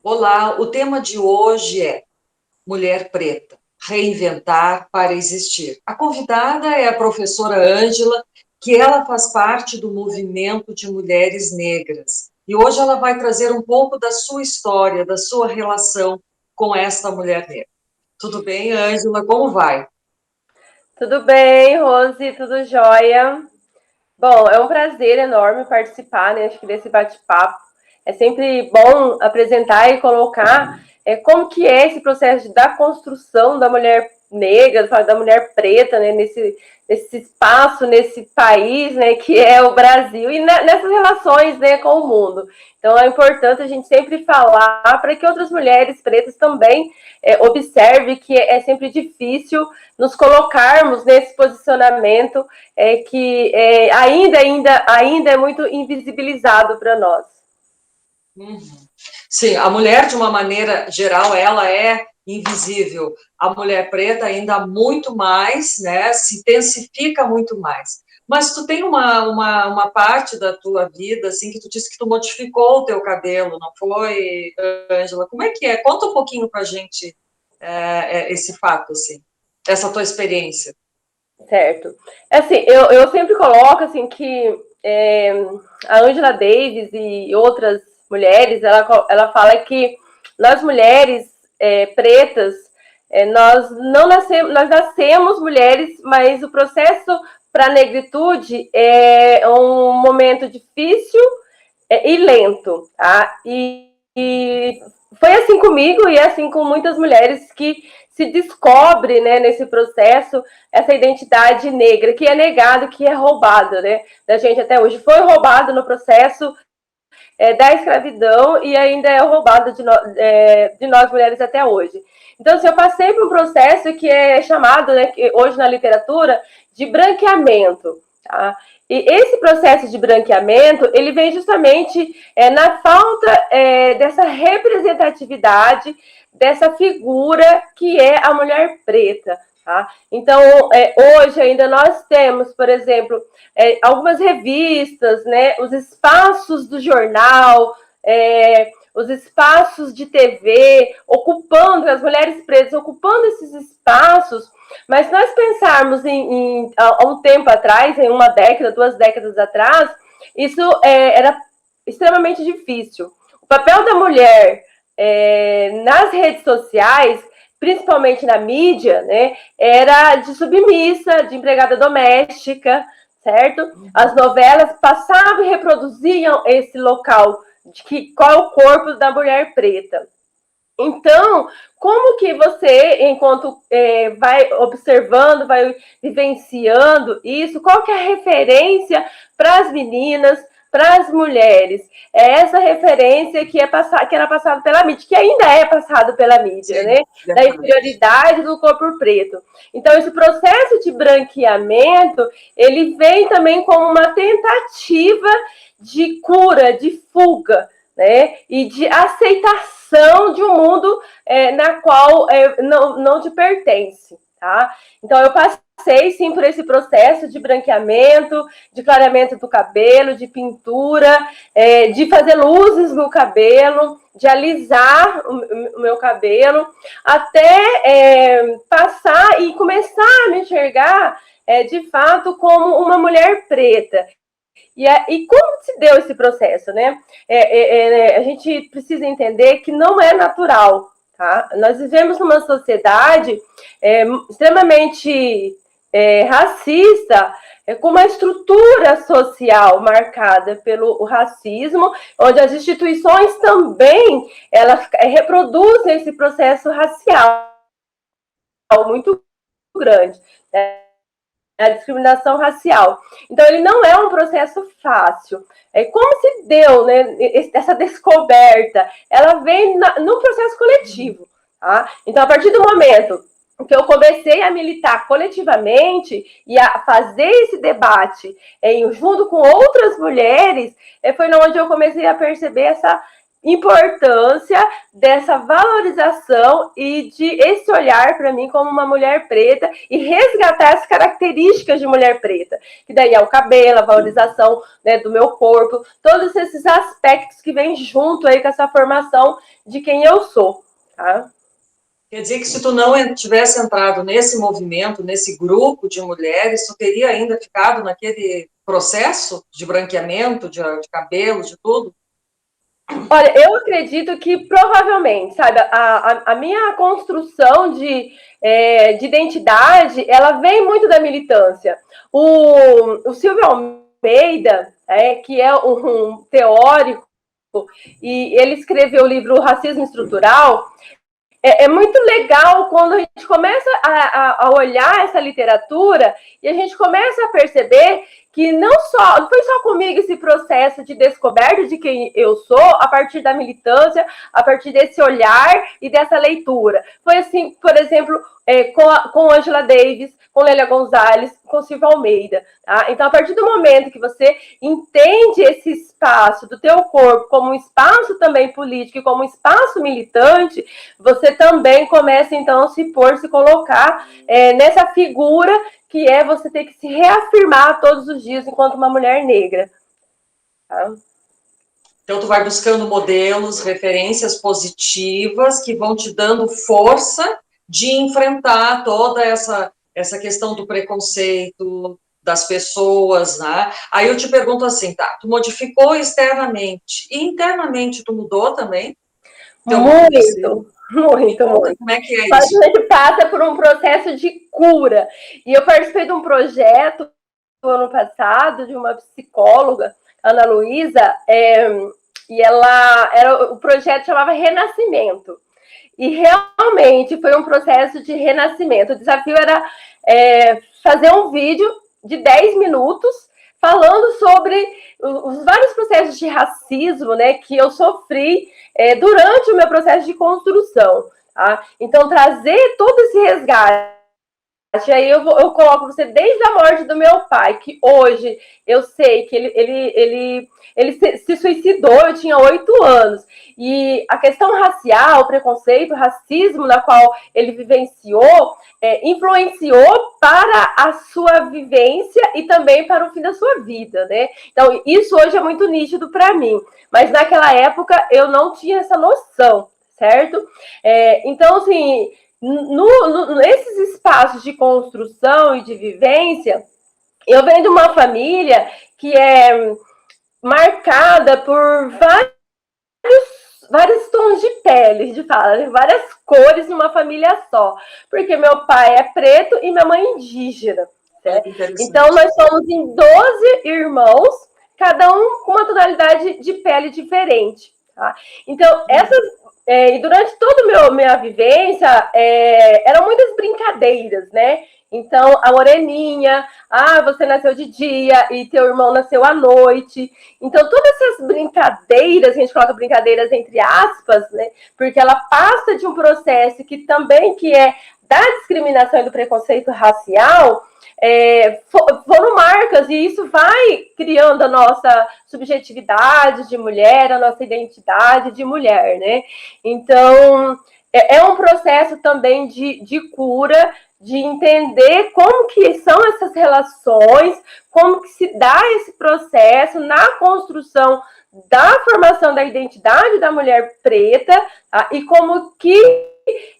Olá, o tema de hoje é Mulher Preta, reinventar para existir. A convidada é a professora Ângela, que ela faz parte do movimento de mulheres negras. E hoje ela vai trazer um pouco da sua história, da sua relação com esta mulher negra. Tudo bem, Ângela? Como vai? Tudo bem, Rose? Tudo jóia? Bom, é um prazer enorme participar, né, acho que desse bate-papo. É sempre bom apresentar e colocar como que é esse processo da construção da mulher negra, da mulher preta, né, nesse espaço, nesse país, né, que é o Brasil, e nessas relações, né, com o mundo. Então, é importante a gente sempre falar para que outras mulheres pretas também observem que é sempre difícil nos colocarmos nesse posicionamento que ainda é muito invisibilizado para nós. Uhum. Sim, a mulher, de uma maneira geral, ela é invisível. A mulher preta ainda muito mais, né? Se intensifica muito mais. Mas tu tem uma parte da tua vida, assim, que tu disse que tu modificou o teu cabelo, não foi, Ângela? Como é que é? Conta um pouquinho pra gente esse fato, assim, essa tua experiência. Certo. Assim, eu sempre coloco assim que a Angela Davis e outras mulheres, ela fala que nós mulheres pretas, nós nascemos mulheres, mas o processo para a negritude é um momento difícil e lento, tá? E foi assim comigo e assim com muitas mulheres que se descobre, né, nesse processo, essa identidade negra, que é negada, que é roubada, né, da gente até hoje. Foi roubado no processo da escravidão e ainda é roubado de nós mulheres até hoje. Então, assim, eu passei por um processo que é chamado, né, hoje na literatura, de branqueamento, tá? E esse processo de branqueamento, ele vem justamente na falta dessa representatividade, dessa figura que é a mulher preta. Tá? Então, hoje ainda nós temos, por exemplo, algumas revistas, né, os espaços do jornal, os espaços de TV, ocupando, as mulheres pretas ocupando esses espaços, mas se nós pensarmos há um tempo atrás, em uma década, 2 décadas atrás, isso era extremamente difícil. O papel da mulher nas redes sociais, principalmente na mídia, né, era de submissa, de empregada doméstica, certo? As novelas passavam e reproduziam esse local de qual é o corpo da mulher preta. Então, como que você, enquanto vai observando, vai vivenciando isso, qual que é a referência para as meninas, para as mulheres? É essa referência que era passada pela mídia, que ainda é passado pela mídia, Sim, né? Da inferioridade do corpo preto. Então, esse processo de branqueamento, ele vem também como uma tentativa de cura, de fuga, né? E de aceitação de um mundo na qual não te pertence, tá? Então, eu passei, sim, por esse processo de branqueamento, de clareamento do cabelo, de pintura, de fazer luzes no cabelo, de alisar o meu cabelo, até passar e começar a me enxergar, de fato, como uma mulher preta. E como se deu esse processo, né? A gente precisa entender que não é natural, tá? Nós vivemos numa sociedade extremamente racista, com uma estrutura social marcada pelo racismo, onde as instituições também elas reproduzem esse processo racial muito grande, né? A discriminação racial. Então, ele não é um processo fácil. Como se deu, né, essa descoberta? Ela vem no processo coletivo. Tá? Então, a partir do momento que eu comecei a militar coletivamente e a fazer esse debate junto com outras mulheres, foi onde eu comecei a perceber essa importância dessa valorização e de esse olhar para mim como uma mulher preta e resgatar as características de mulher preta, que daí é o cabelo, a valorização, né, do meu corpo, todos esses aspectos que vêm junto aí com essa formação de quem eu sou, tá? Quer dizer que se tu não tivesse entrado nesse movimento, nesse grupo de mulheres, tu teria ainda ficado naquele processo de branqueamento, de cabelo, de tudo? Olha, eu acredito que provavelmente, sabe, a minha construção de identidade, ela vem muito da militância. O Silvio Almeida, que é um teórico, e ele escreveu o livro Racismo Estrutural. É muito legal quando a gente começa a olhar essa literatura e a gente começa a perceber que não foi só comigo esse processo de descoberta de quem eu sou a partir da militância, a partir desse olhar e dessa leitura. Foi assim, por exemplo, com Angela Davis, com Lélia Gonzalez, com Silvia Almeida. Tá? Então, a partir do momento que você entende esse espaço do teu corpo como um espaço também político e como um espaço militante, você também começa, então, a se colocar nessa figura que é você ter que se reafirmar todos os dias enquanto uma mulher negra. Tá? Então, tu vai buscando modelos, referências positivas que vão te dando força de enfrentar toda essa questão do preconceito das pessoas, né? Aí eu te pergunto assim, tá, tu modificou externamente, e internamente tu mudou também? Muito, muito, muito. Como é que é Mas isso? a gente passa por um processo de cura. E eu participei de um projeto no ano passado de uma psicóloga, Ana Luísa, e o projeto chamava Renascimento. E realmente foi um processo de renascimento. O desafio era fazer um vídeo de 10 minutos falando sobre os vários processos de racismo, né, que eu sofri durante o meu processo de construção. Tá? Então, trazer todo esse resgate. Aí eu coloco você desde a morte do meu pai, que hoje eu sei que ele se suicidou, eu tinha 8 anos. E a questão racial, o preconceito, o racismo na qual ele vivenciou, influenciou para a sua vivência e também para o fim da sua vida, né? Então, isso hoje é muito nítido para mim. Mas naquela época eu não tinha essa noção, certo? Então, assim, nesses espaços de construção e de vivência, eu venho de uma família que é marcada por vários tons de pele, de fala, várias cores numa família só. Porque meu pai é preto e minha mãe é indígena. Então, nós somos em 12 irmãos, cada um com uma tonalidade de pele diferente. Tá? Então, e durante toda a minha vivência, eram muitas brincadeiras, né? Então, a moreninha, você nasceu de dia e teu irmão nasceu à noite. Então, todas essas brincadeiras, a gente coloca brincadeiras entre aspas, né? Porque ela passa de um processo que é da discriminação e do preconceito racial, foram marcas, e isso vai criando a nossa subjetividade de mulher, a nossa identidade de mulher, né? Então, é um processo também de cura, de entender como que são essas relações, como que se dá esse processo na construção da formação da identidade da mulher preta, tá? E como que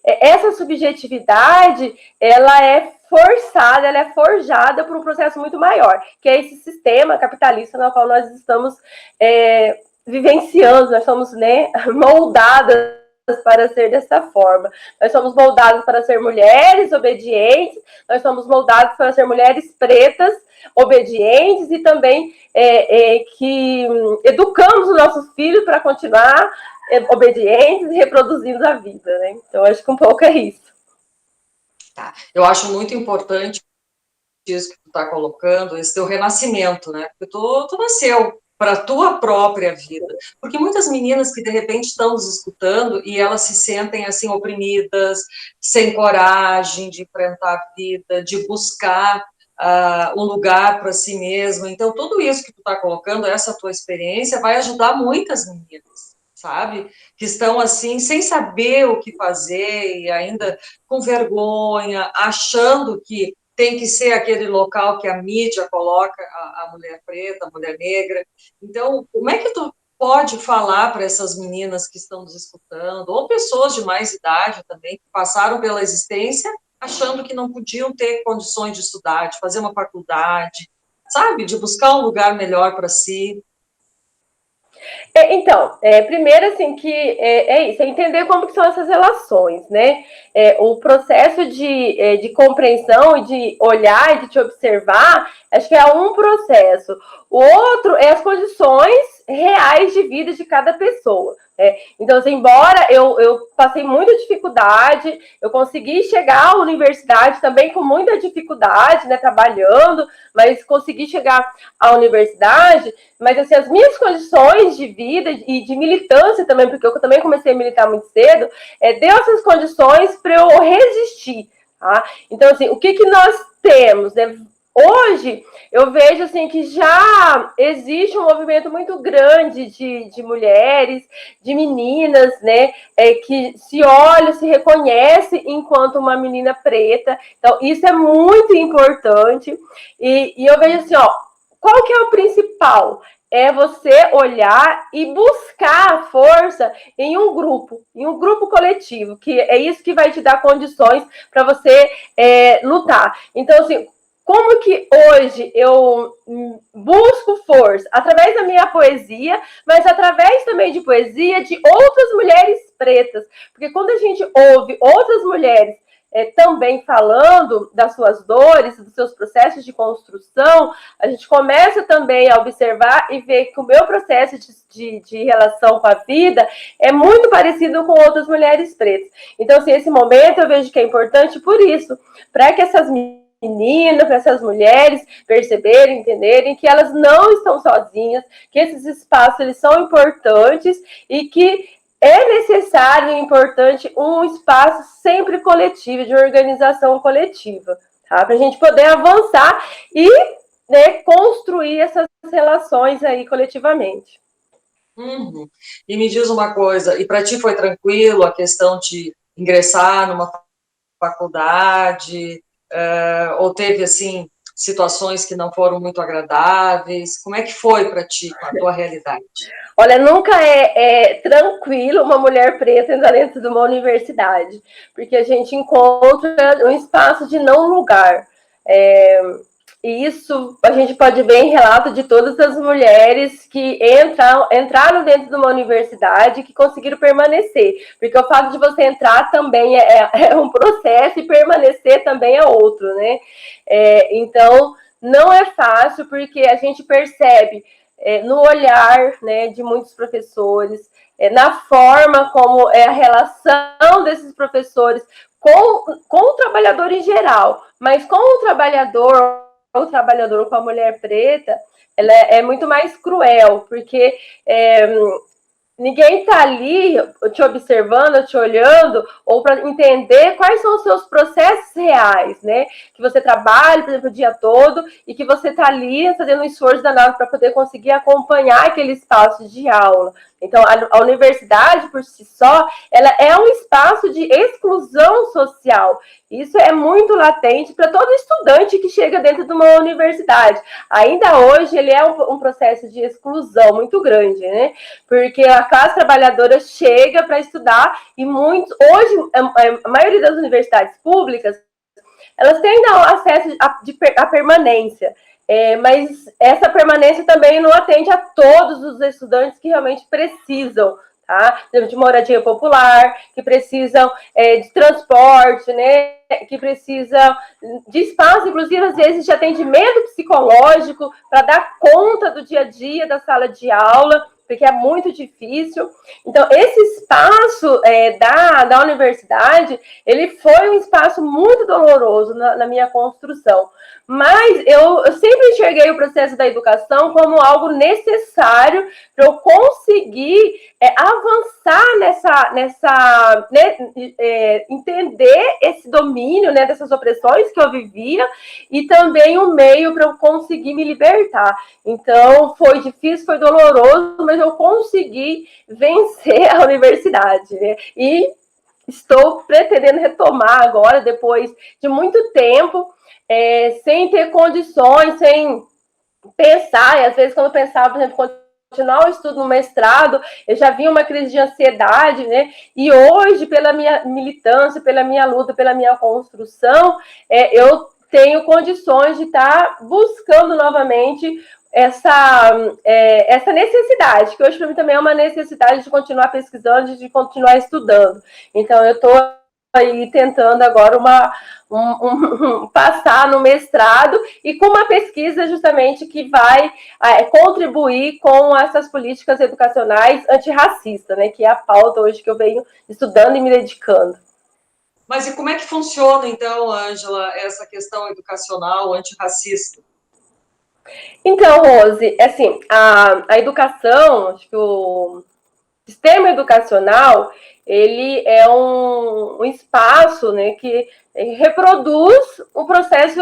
essa subjetividade, ela é forçada, ela é forjada por um processo muito maior, que é esse sistema capitalista no qual nós estamos vivenciando, nós somos, né, moldadas para ser dessa forma. Nós somos moldados para ser mulheres obedientes, nós somos moldados para ser mulheres pretas, obedientes, e também que educamos os nossos filhos para continuar obedientes e reproduzindo a vida, né? Então, acho que um pouco é isso. Tá. Eu acho muito importante isso que tu está colocando, esse teu renascimento, né? Porque tu nasceu para a tua própria vida. Porque muitas meninas que, de repente, estão nos escutando e elas se sentem, assim, oprimidas, sem coragem de enfrentar a vida, de buscar um lugar para si mesma. Então, tudo isso que tu está colocando, essa tua experiência, vai ajudar muitas meninas. sabe? Que estão assim, sem saber o que fazer e ainda com vergonha, achando que tem que ser aquele local que a mídia coloca a mulher preta, a mulher negra. Então, como é que tu pode falar para essas meninas que estão nos escutando, ou pessoas de mais idade também, que passaram pela existência achando que não podiam ter condições de estudar, de fazer uma faculdade, sabe? De buscar um lugar melhor para si. Então, primeiro, assim, que é isso, é entender como que são essas relações, né? O processo de compreensão e de olhar e de te observar, acho que é um processo. O outro é as condições reais de vida de cada pessoa. Então, assim, embora eu passei muita dificuldade, eu consegui chegar à universidade também com muita dificuldade, né, trabalhando, mas consegui chegar à universidade, mas assim, as minhas condições de vida e de militância também, porque eu também comecei a militar muito cedo, deu essas condições para eu resistir, tá? Então, assim, o que nós temos, né? Hoje, eu vejo assim que já existe um movimento muito grande de mulheres, de meninas, né, que se olha, se reconhece enquanto uma menina preta. Então, isso é muito importante. E eu vejo assim, ó, qual que é o principal? É você olhar e buscar a força em um grupo coletivo, que é isso que vai te dar condições para você lutar. Então, assim, como que hoje eu busco força? Através da minha poesia, mas através também de poesia de outras mulheres pretas. Porque quando a gente ouve outras mulheres também falando das suas dores, dos seus processos de construção, a gente começa também a observar e ver que o meu processo de relação com a vida é muito parecido com outras mulheres pretas. Então, assim, esse momento eu vejo que é importante por isso, para que essas meninas, para essas mulheres perceberem, entenderem que elas não estão sozinhas, que esses espaços eles são importantes e que é necessário e importante um espaço sempre coletivo, de organização coletiva, tá? Para a gente poder avançar e, né, construir essas relações aí coletivamente. Uhum. E me diz uma coisa, e para ti foi tranquilo a questão de ingressar numa faculdade, ou teve, assim, situações que não foram muito agradáveis? Como é que foi para ti, com a tua realidade? Olha, nunca é tranquilo uma mulher preta entrar dentro de uma universidade, porque a gente encontra um espaço de não lugar. E isso a gente pode ver em relato de todas as mulheres que entraram dentro de uma universidade e que conseguiram permanecer. Porque o fato de você entrar também é um processo e permanecer também é outro, né? Então, não é fácil, porque a gente percebe no olhar, né, de muitos professores, na forma como é a relação desses professores com o trabalhador em geral, mas com o trabalhador com a mulher preta, ela é muito mais cruel, porque ninguém está ali te observando, te olhando, ou para entender quais são os seus processos reais, né? Que você trabalha, por exemplo, o dia todo, e que você está ali fazendo um esforço danado para poder conseguir acompanhar aquele espaço de aula. Então, a universidade, por si só, ela é um espaço de exclusão social. Isso é muito latente para todo estudante que chega dentro de uma universidade. Ainda hoje, ele é um processo de exclusão muito grande, né? Porque a classe trabalhadora chega para estudar e muitos... Hoje, a maioria das universidades públicas, elas têm acesso à permanência. Mas essa permanência também não atende a todos os estudantes que realmente precisam, tá? De moradia popular, que precisam de transporte, né? Que precisam de espaço, inclusive, às vezes, de atendimento psicológico para dar conta do dia a dia da sala de aula, porque é muito difícil. Então, esse espaço da universidade, ele foi um espaço muito doloroso na minha construção, Mas eu sempre enxerguei o processo da educação como algo necessário para eu conseguir avançar entender esse domínio, né, dessas opressões que eu vivia e também um meio para eu conseguir me libertar. Então, foi difícil, foi doloroso, mas eu consegui vencer a universidade, né? E estou pretendendo retomar agora, depois de muito tempo, sem ter condições, sem pensar, e às vezes quando eu pensava, por exemplo, continuar o estudo no mestrado, eu já vi uma crise de ansiedade, né? E hoje, pela minha militância, pela minha luta, pela minha construção, eu tenho condições de estar buscando novamente essa necessidade, que hoje para mim também é uma necessidade de continuar pesquisando, de continuar estudando. Então, eu estou aí tentando agora passar no mestrado e com uma pesquisa justamente que vai contribuir com essas políticas educacionais antirracistas, né, que é a pauta hoje que eu venho estudando e me dedicando. Mas e como é que funciona, então, Ângela, essa questão educacional antirracista? Então, Rose, assim, a educação, acho que o sistema educacional, ele é um espaço, né, que reproduz um processo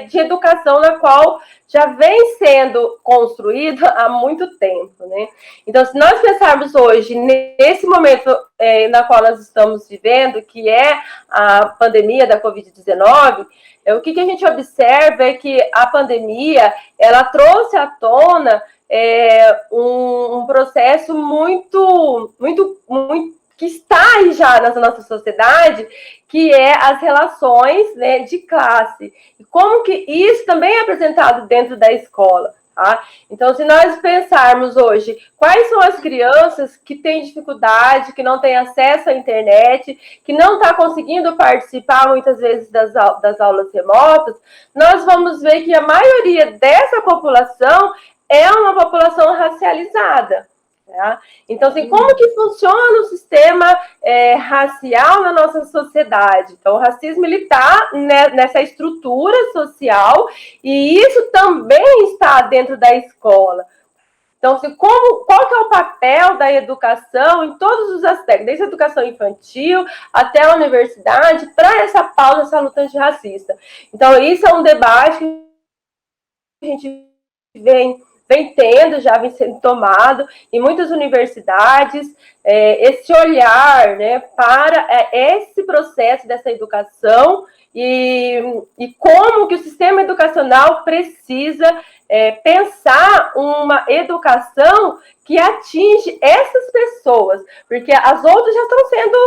de educação na qual já vem sendo construído há muito tempo, né? Então, se nós pensarmos hoje, nesse momento na qual nós estamos vivendo, que é a pandemia da Covid-19, o que a gente observa é que a pandemia, ela trouxe à tona um processo muito que está aí já na nossa sociedade, que é as relações, né, de classe. E como que isso também é apresentado dentro da escola. Tá? Então, se nós pensarmos hoje, quais são as crianças que têm dificuldade, que não têm acesso à internet, que não estão conseguindo participar muitas vezes das aulas remotas, nós vamos ver que a maioria dessa população é uma população racializada. Tá? Então, assim, como que funciona o sistema racial na nossa sociedade? Então, o racismo está nessa estrutura social e isso também está dentro da escola. Então, assim, qual que é o papel da educação em todos os aspectos, desde a educação infantil até a universidade, para essa pauta, essa luta antirracista? Então, isso é um debate que a gente vem tendo, já vem sendo tomado em muitas universidades, esse olhar, né, para esse processo dessa educação e como que o sistema educacional precisa pensar uma educação que atinge essas pessoas, porque as outras já estão sendo,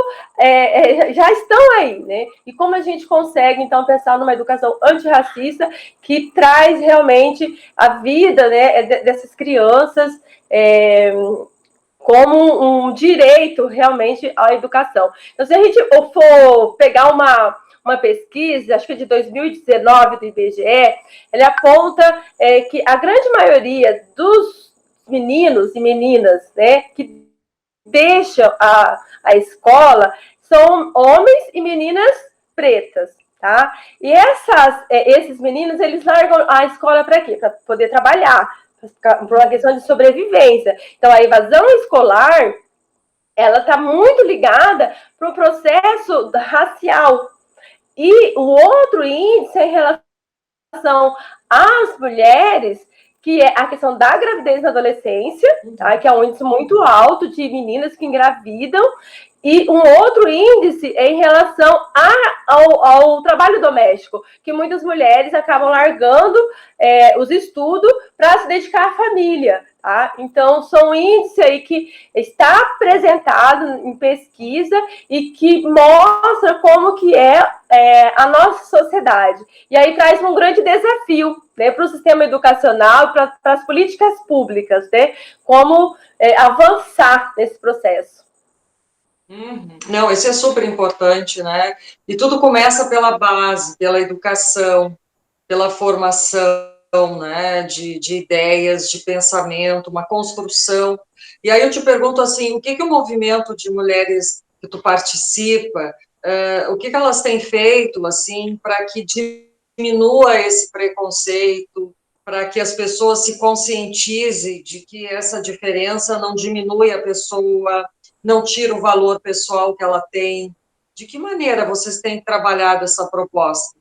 já estão aí, né? E como a gente consegue, então, pensar numa educação antirracista que traz realmente a vida, né, dessas crianças como um direito realmente à educação. Então, se a gente for pegar uma pesquisa, acho que é de 2019 do IBGE, ele aponta que a grande maioria dos meninos e meninas, né, que deixam a escola são homens e meninas pretas, tá? E esses meninos, eles largam a escola para quê? Para poder trabalhar, por uma questão de sobrevivência. Então, a evasão escolar, ela está muito ligada para o processo racial. E o outro índice é em relação às mulheres, que é a questão da gravidez na adolescência, tá? Que é um índice muito alto de meninas que engravidam, e um outro índice é em relação ao trabalho doméstico, que muitas mulheres acabam largando os estudos para se dedicar à família. Tá? Então, são índices aí que está apresentado em pesquisa e que mostra como que é a nossa sociedade. E aí traz um grande desafio, né, para o sistema educacional, para as políticas públicas, né, como avançar nesse processo. Não, isso é super importante, né? E tudo começa pela base, pela educação, pela formação, né? De ideias, de pensamento, uma construção. E aí eu te pergunto assim, o que o movimento de mulheres que tu participa, o que elas têm feito assim para que diminua esse preconceito, para que as pessoas se conscientizem de que essa diferença não diminui a pessoa, não tira o valor pessoal que ela tem. De que maneira vocês têm trabalhado essa proposta?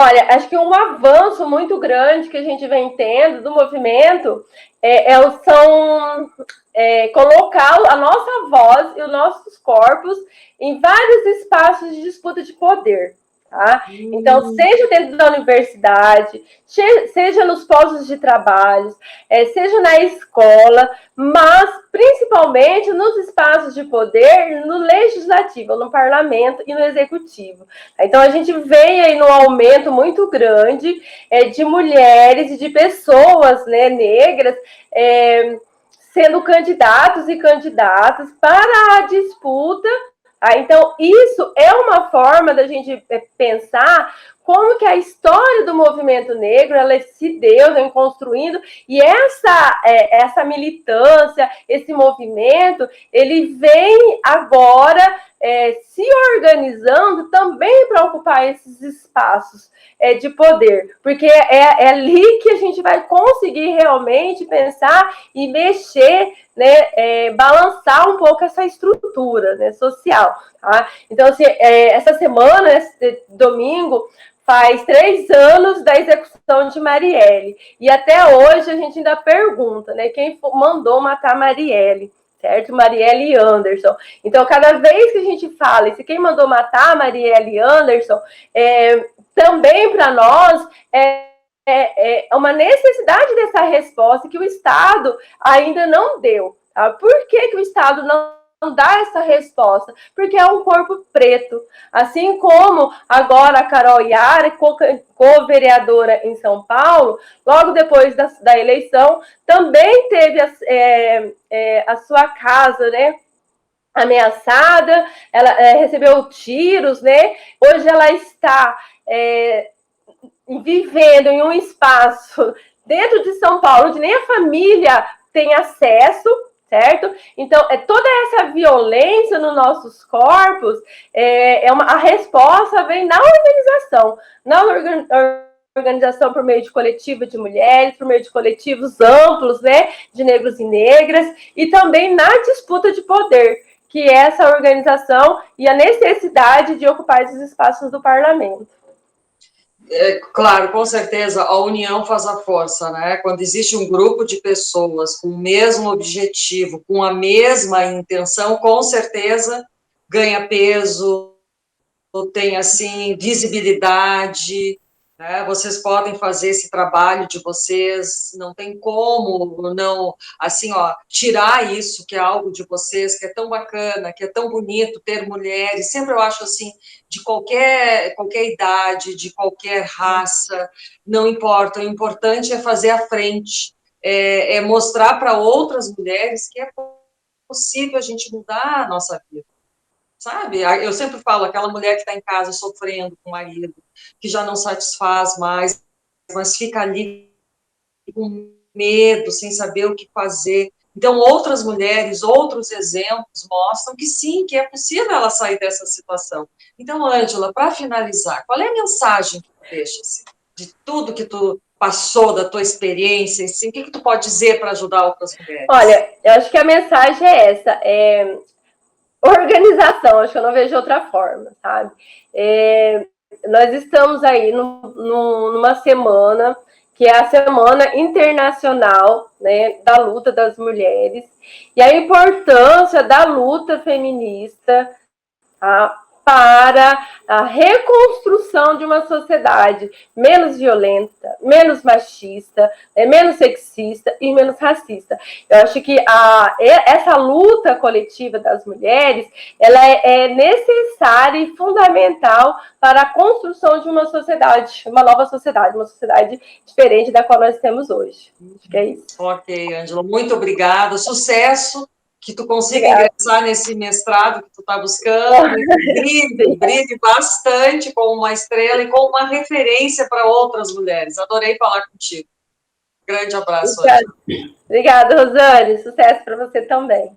Olha, acho que um avanço muito grande que a gente vem tendo do movimento colocar a nossa voz e os nossos corpos em vários espaços de disputa de poder. Tá? Então, seja dentro da universidade, seja nos postos de trabalho, seja na escola, mas principalmente nos espaços de poder, no legislativo, no parlamento e no executivo. Então, a gente vem aí num aumento muito grande de mulheres e de pessoas, né, negras, sendo candidatos e candidatas para a disputa. Então, isso é uma forma da gente pensar como que a história do movimento negro ela se deu, vem construindo, e essa militância, esse movimento, ele vem agora se organizando também para ocupar esses espaços de poder, porque é ali que a gente vai conseguir realmente pensar e mexer, né, balançar um pouco essa estrutura, né, social. Tá? Então, assim, essa semana, esse domingo, faz 3 anos da execução de Marielle. E até hoje a gente ainda pergunta, né, quem mandou matar Marielle, certo? Marielle Anderson. Então, cada vez que a gente fala, se quem mandou matar Marielle Anderson, também para nós é uma necessidade dessa resposta que o Estado ainda não deu. Tá? Por que o Estado não dá essa resposta? Porque é um corpo preto. Assim como agora a Carol Iara, co-vereadora em São Paulo, logo depois da eleição, também teve a sua casa, né, ameaçada, ela recebeu tiros, né? Hoje ela está vivendo em um espaço dentro de São Paulo, onde nem a família tem acesso, certo? Então, toda essa violência nos nossos corpos, a resposta vem na organização, organização por meio de coletiva de mulheres, por meio de coletivos amplos, né, de negros e negras, e também na disputa de poder, que é essa organização e a necessidade de ocupar esses espaços do parlamento. Claro, com certeza, a união faz a força, né? Quando existe um grupo de pessoas com o mesmo objetivo, com a mesma intenção, com certeza ganha peso, tem, assim, visibilidade, né? Vocês podem fazer esse trabalho de vocês, não tem como não, assim, ó, tirar isso, que é algo de vocês, que é tão bacana, que é tão bonito ter mulheres, sempre eu acho, assim, de qualquer idade, de qualquer raça, não importa, o importante é fazer a frente, é mostrar para outras mulheres que é possível a gente mudar a nossa vida. Sabe? Eu sempre falo, aquela mulher que está em casa sofrendo com o marido, que já não satisfaz mais, mas fica ali com medo, sem saber o que fazer. Então, outras mulheres, outros exemplos mostram que sim, que é possível ela sair dessa situação. Então, Ângela, para finalizar, qual é a mensagem que tu deixa, assim, de tudo que tu passou, da tua experiência, assim, o que tu pode dizer para ajudar outras mulheres? Olha, eu acho que a mensagem é essa, organização, acho que eu não vejo outra forma, sabe? Nós estamos aí numa semana, que é a Semana Internacional, né, da Luta das Mulheres, e a importância da luta feminista, tá, para a reconstrução de uma sociedade menos violenta, menos machista, menos sexista e menos racista. Eu acho que essa luta coletiva das mulheres, ela é necessária e fundamental para a construção de uma sociedade, uma nova sociedade, uma sociedade diferente da qual nós temos hoje. Acho que é isso. Ok, Ângela, muito obrigada. Sucesso, que tu consiga ingressar nesse mestrado que tu está buscando, brilhe bastante como uma estrela e como uma referência para outras mulheres. Adorei falar contigo. Grande abraço, Ângela. Obrigada, Rosane. Sucesso para você também.